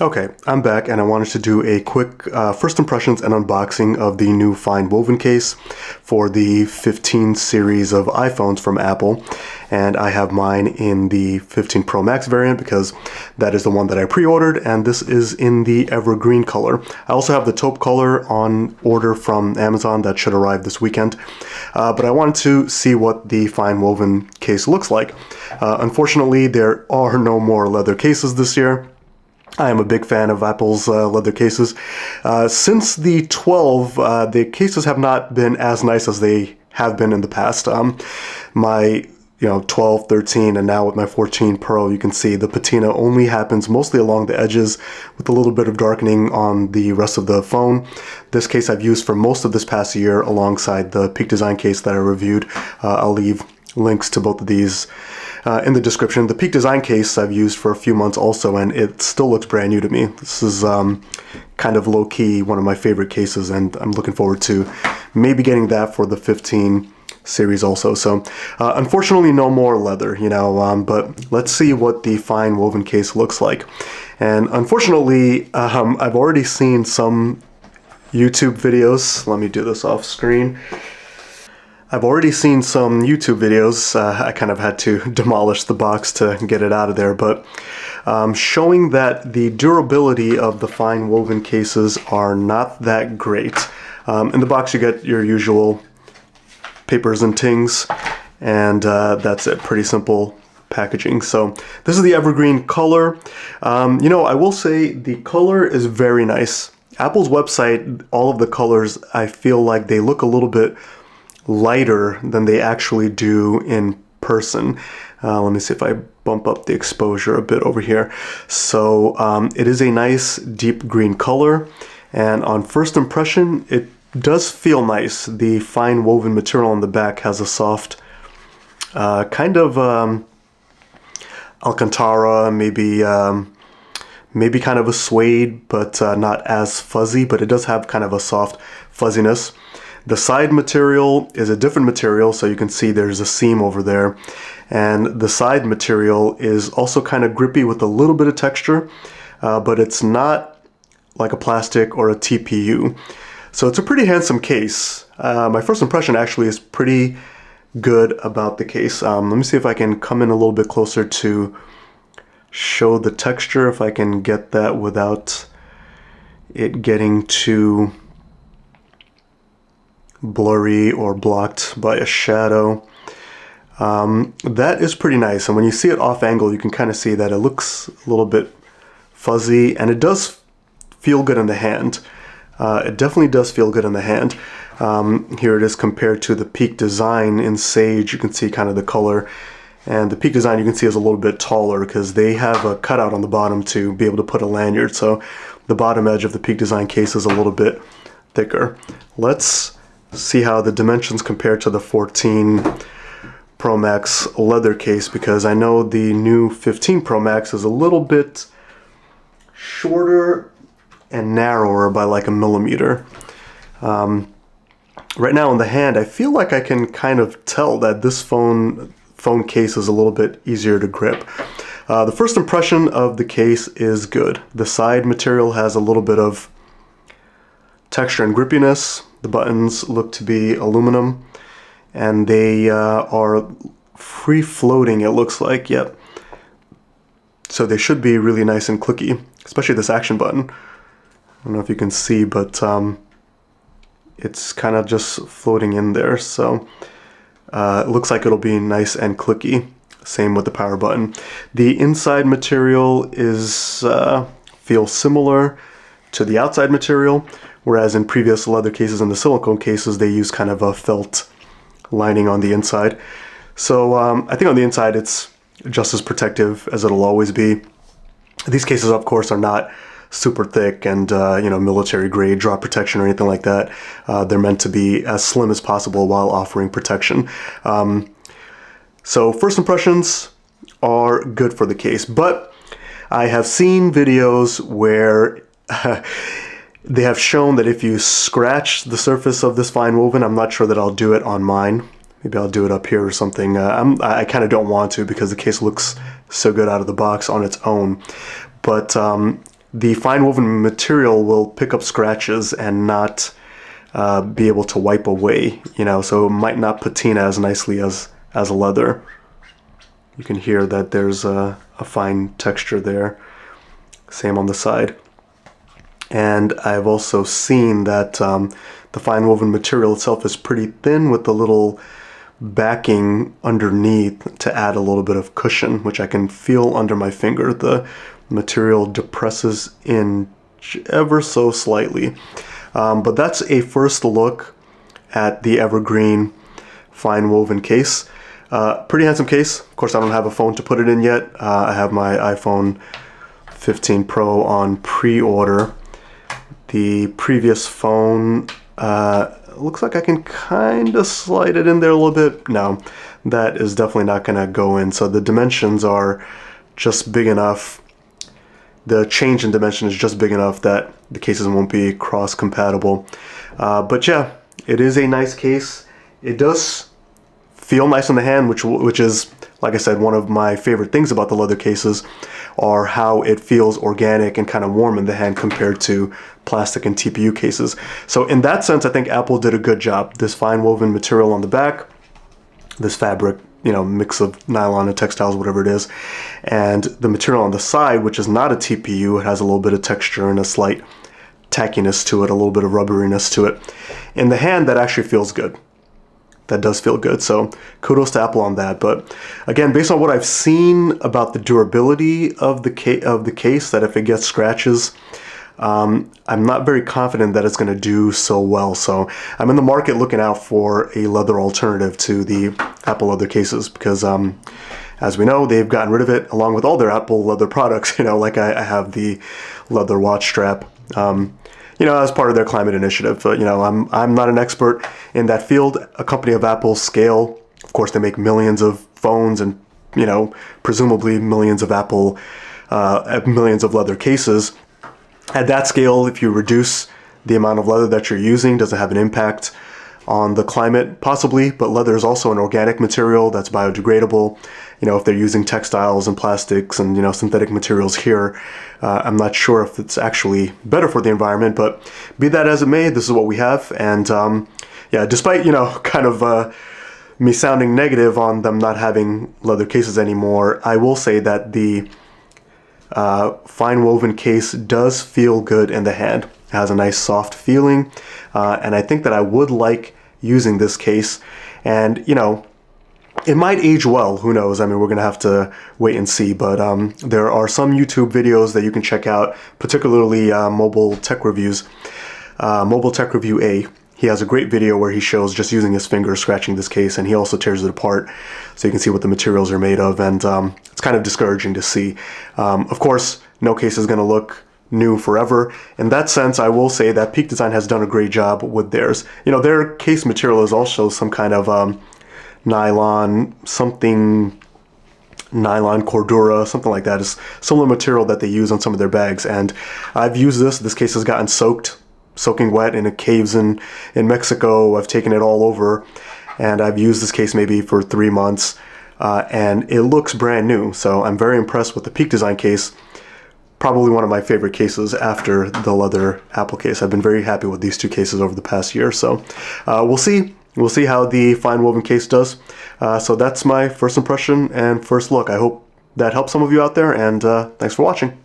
Okay, I'm back and I wanted to do a quick first impressions and unboxing of the new FineWoven case for the 15 series of iPhones from Apple. And I have mine in the 15 Pro Max variant because that is the one that I pre-ordered, and this is in the evergreen color. I also have the taupe color on order from Amazon that should arrive this weekend. But I wanted to see what the FineWoven case looks like. Unfortunately, there are no more leather cases this year. I am a big fan of Apple's leather cases. Since the 12, the cases have not been as nice as they have been in the past. My 12, 13, and now with my 14 Pro, you can see the patina only happens mostly along the edges with a little bit of darkening on the rest of the phone. This case I've used for most of this past year alongside the Peak Design case that I reviewed. I'll leave links to both of these in the description. The Peak Design case I've used for a few months also, and it still looks brand new to me. This is kind of low-key one of my favorite cases, and I'm looking forward to maybe getting that for the 15 series also. So unfortunately no more leather, but let's see what the FineWoven case looks like. And unfortunately I've already seen some YouTube videos. Let me do this off screen. I've already seen some YouTube videos. I kind of had to demolish the box to get it out of there, but showing that the durability of the FineWoven cases are not that great. In the box you get your usual papers and tings, and that's it. Pretty simple packaging. So this is the evergreen color. I will say the color is very nice. Apple's website, all of the colors, I feel like they look a little bit lighter than they actually do in person. Let me see if I bump up the exposure a bit over here. So it is a nice deep green color, and on first impression it does feel nice. The FineWoven material on the back has a soft kind of Alcantara, maybe kind of a suede, but not as fuzzy, but it does have kind of a soft fuzziness. The side material is a different material, so you can see there's a seam over there. And the side material is also kind of grippy with a little bit of texture, but it's not like a plastic or a TPU. So it's a pretty handsome case. My first impression actually is pretty good about the case. Let me see if I can come in a little bit closer to show the texture, if I can get that without it getting too blurry or blocked by a shadow. That is pretty nice, and when you see it off angle you can kind of see that it looks a little bit fuzzy, and it does feel good in the hand. It definitely does feel good in the hand. Here it is compared to the Peak Design in Sage. You can see kind of the color, and the Peak Design you can see is a little bit taller because they have a cutout on the bottom to be able to put a lanyard, so the bottom edge of the Peak Design case is a little bit thicker. Let's see how the dimensions compare to the 14 Pro Max leather case, because I know the new 15 Pro Max is a little bit shorter and narrower by like a millimeter. Right now in the hand I feel like I can kind of tell that this phone case is a little bit easier to grip. The first impression of the case is good. The side material has a little bit of texture and grippiness. The buttons look to be aluminum, and they are free floating, it looks like. Yep. So they should be really nice and clicky, especially this action button. I don't know if you can see, but it's kind of just floating in there. So it looks like it'll be nice and clicky. Same with the power button. The inside material is feels similar to the outside material, whereas in previous leather cases and the silicone cases they use kind of a felt lining on the inside. So I think on the inside it's just as protective as it'll always be. These cases of course are not super thick and military grade drop protection or anything like that. They're meant to be as slim as possible while offering protection. So first impressions are good for the case, but I have seen videos where they have shown that if you scratch the surface of this FineWoven, I'm not sure that I'll do it on mine. Maybe I'll do it up here or something. I kind of don't want to because the case looks so good out of the box on its own. But the FineWoven material will pick up scratches and not be able to wipe away, you know, so it might not patina as nicely as a leather. You can hear that there's a fine texture there. Same on the side. And I've also seen that the FineWoven material itself is pretty thin with the little backing underneath to add a little bit of cushion, which I can feel under my finger. The material depresses in ever so slightly. But that's a first look at the Evergreen FineWoven case. Pretty handsome case. Of course, I don't have a phone to put it in yet. I have my iPhone 15 Pro on pre-order. The previous phone, looks like I can kind of slide it in there a little bit. No, that is definitely not going to go in. So the dimensions are just big enough. The change in dimension is just big enough that the cases won't be cross-compatible. But yeah, it is a nice case. It does feel nice in the hand, which is, like I said, one of my favorite things about the leather cases are how it feels organic and kind of warm in the hand compared to plastic and TPU cases. So in that sense, I think Apple did a good job. This FineWoven material on the back, this fabric, you know, mix of nylon and textiles, whatever it is, and the material on the side, which is not a TPU, it has a little bit of texture and a slight tackiness to it, a little bit of rubberiness to it. In the hand, that actually feels good. That does feel good, so kudos to Apple on that. But again, based on what I've seen about the durability of the case, that if it gets scratches, I'm not very confident that it's going to do so well. So I'm in the market looking out for a leather alternative to the Apple leather cases because, as we know, they've gotten rid of it along with all their Apple leather products. You know, like I have the leather watch strap. You know, as part of their climate initiative. You know, I'm not an expert in that field. A company of Apple's scale, of course, they make millions of phones and, you know, presumably millions of millions of leather cases. At that scale, if you reduce the amount of leather that you're using, does it have an impact on the climate? Possibly, but leather is also an organic material that's biodegradable. You know, if they're using textiles and plastics and, you know, synthetic materials here, I'm not sure if it's actually better for the environment, but be that as it may, this is what we have. And yeah, despite, you know, kind of me sounding negative on them not having leather cases anymore, I will say that the FineWoven case does feel good in the hand. It has a nice soft feeling, and I think that I would like using this case. And, you know, it might age well, who knows? I mean, we're going to have to wait and see, but there are some YouTube videos that you can check out, particularly Mobile Tech Reviews. Mobile Tech Review A, he has a great video where he shows just using his finger scratching this case, and he also tears it apart so you can see what the materials are made of, and it's kind of discouraging to see. Of course, no case is going to look new forever. In that sense, I will say that Peak Design has done a great job with theirs. You know, their case material is also some kind of nylon, nylon cordura, something like that. Is similar material that they use on some of their bags. And I've used this. This case has gotten soaking wet in caves in Mexico. I've taken it all over, and I've used this case maybe for 3 months, and it looks brand new. So I'm very impressed with the Peak Design case. Probably one of my favorite cases after the leather Apple case. I've been very happy with these two cases over the past year. So we'll see. We'll see how the FineWoven case does. So that's my first impression and first look. I hope that helps some of you out there, and thanks for watching.